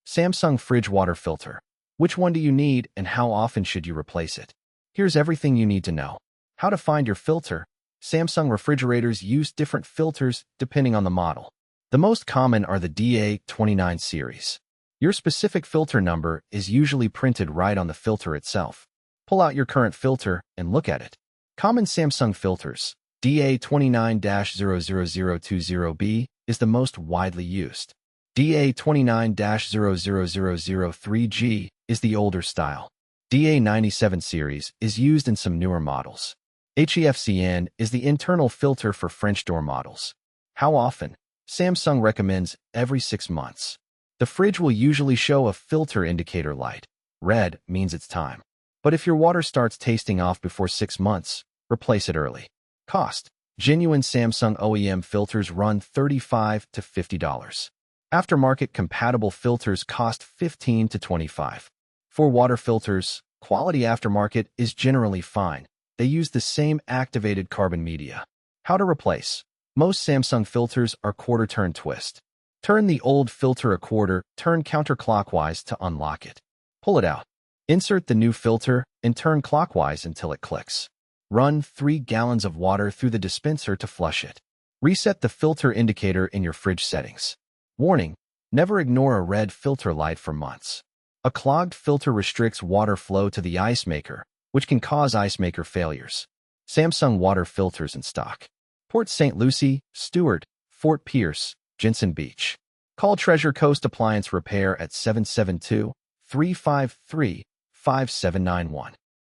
Samsung fridge water filter. Which one do you need and how often should you replace it? Here's everything you need to know. How to find your filter. Samsung refrigerators use different filters depending on the model. The most common are the DA29 series. Your specific filter number is usually printed right on the filter itself. Pull out your current filter and look at it. Common Samsung filters. DA29-00020B is the most widely used. DA29-00003G is the older style. DA97 series is used in some newer models. HEFCN is the internal filter for French door models. How often? Samsung recommends every 6 months. The fridge will usually show a filter indicator light. Red means it's time. But if your water starts tasting off before 6 months, replace it early. Cost. Genuine Samsung OEM filters run $35 to $50. Aftermarket compatible filters cost $15 to $25. For water filters, quality aftermarket is generally fine. They use the same activated carbon media. How to replace. Most Samsung filters are quarter-turn twist. Turn the old filter a quarter, turn counterclockwise to unlock it. Pull it out. Insert the new filter and turn clockwise until it clicks. Run 3 gallons of water through the dispenser to flush it. Reset the filter indicator in your fridge settings. Warning: never ignore a red filter light for months. A clogged filter restricts water flow to the ice maker, which can cause ice maker failures. Samsung water filters in stock. Port St. Lucie, Stewart, Fort Pierce, Jensen Beach. Call Treasure Coast Appliance Repair at 772-353-5791.